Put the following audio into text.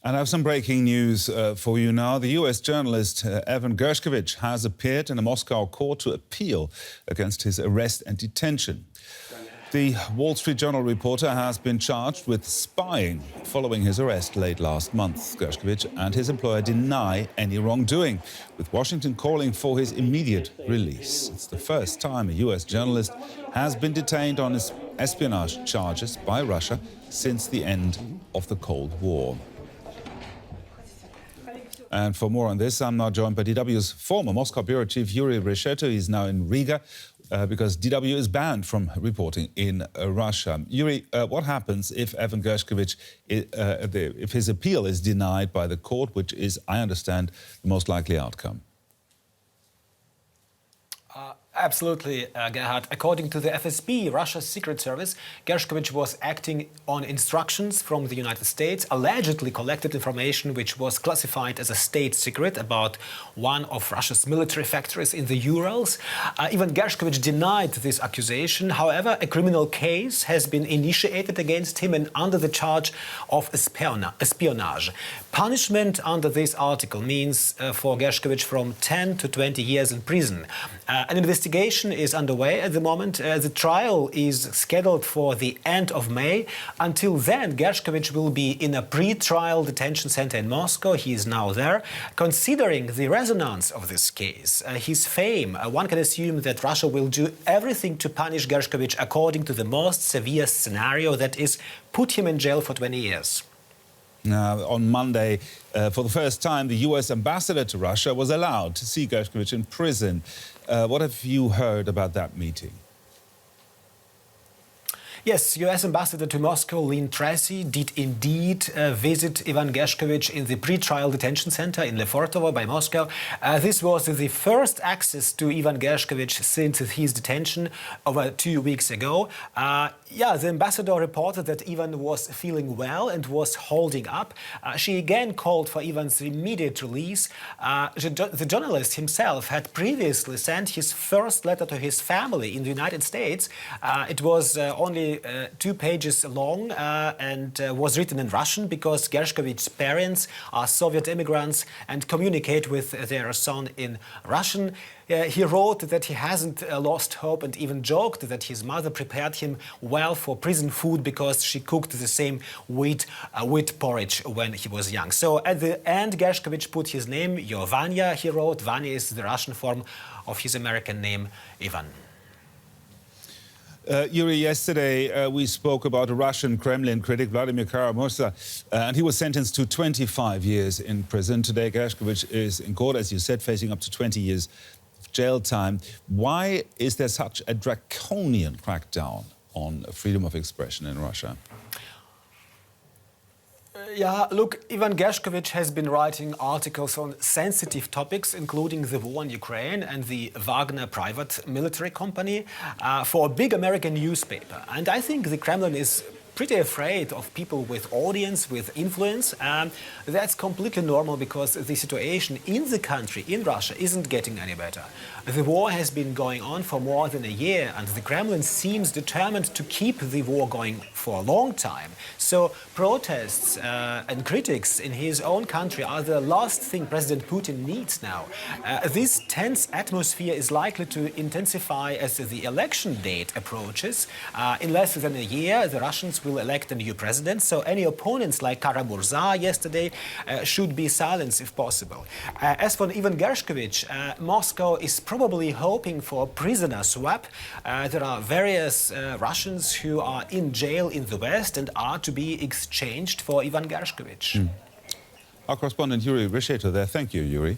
And I have some breaking news for you now. The US journalist Evan Gershkovich has appeared in a Moscow court to appeal against his arrest and detention. The Wall Street Journal reporter has been charged with spying following his arrest late last month. Gershkovich and his employer deny any wrongdoing, with Washington calling for his immediate release. It's the first time a US journalist has been detained on espionage charges by Russia since the end of the Cold War. And for more on this, I'm now joined by DW's former Moscow bureau chief, Yuri Reshetto. He's now in Riga because DW is banned from reporting in Russia. Yuri, what happens if Evan Gershkovich, if his appeal is denied by the court, which is, I understand, the most likely outcome? Absolutely, Gerhard. According to the FSB, Russia's secret service, Gershkovich was acting on instructions from the United States, allegedly collected information which was classified as a state secret about one of Russia's military factories in the Urals. Even Gershkovich denied this accusation. However, a criminal case has been initiated against him and under the charge of espionage. Punishment under this article means for Gershkovich from 10 to 20 years in prison. An investigation is underway at the moment. The trial is scheduled for the end of May. Until then, Gershkovich will be in a pre-trial detention center in Moscow. He is now there. Considering the resonance of this case, his fame, one can assume that Russia will do everything to punish Gershkovich according to the most severe scenario, that is, put him in jail for 20 years. On Monday, for the first time, the US ambassador to Russia was allowed to see Gershkovich in prison. What have you heard about that meeting? Yes, US Ambassador to Moscow, Lynn Tracy, did indeed visit Evan Gershkovich in the pre-trial detention center in Lefortovo by Moscow. This was the first access to Evan Gershkovich since his detention over 2 weeks ago. The ambassador reported that Evan was feeling well and was holding up. She again called for Evan's immediate release. The journalist himself had previously sent his first letter to his family in the United States. It was only 2 pages long and was written in Russian because Gershkovich's parents are Soviet immigrants and communicate with their son in Russian. He wrote that he hasn't lost hope and even joked that his mother prepared him well for prison food because she cooked the same wheat porridge when he was young. So at the end, Gershkovich put his name, Your Vanya, he wrote. Vanya is the Russian form of his American name, Ivan. Yuri, yesterday we spoke about a Russian Kremlin critic, Vladimir Kara-Murza, and he was sentenced to 25 years in prison. Today, Gershkovich is in court, as you said, facing up to 20 years of jail time. Why is there such a draconian crackdown on freedom of expression in Russia? Look, Evan Gershkovich has been writing articles on sensitive topics, including the war in Ukraine and the Wagner private military company, for a big American newspaper. And I think the Kremlin is pretty afraid of people with audience, with influence. That's completely normal because the situation in the country, in Russia, isn't getting any better. The war has been going on for more than a year, and the Kremlin seems determined to keep the war going for a long time. So protests and critics in his own country are the last thing President Putin needs now. This tense atmosphere is likely to intensify as the election date approaches. In less than a year, the Russians will elect a new president, so any opponents like Kara-Murza yesterday should be silenced if possible. As for Evan Gershkovich, Moscow is probably hoping for a prisoner swap. There are various Russians who are in jail in the West and are to be exchanged for Evan Gershkovich. Our correspondent Yuri Reshetto there. Thank you, Yuri.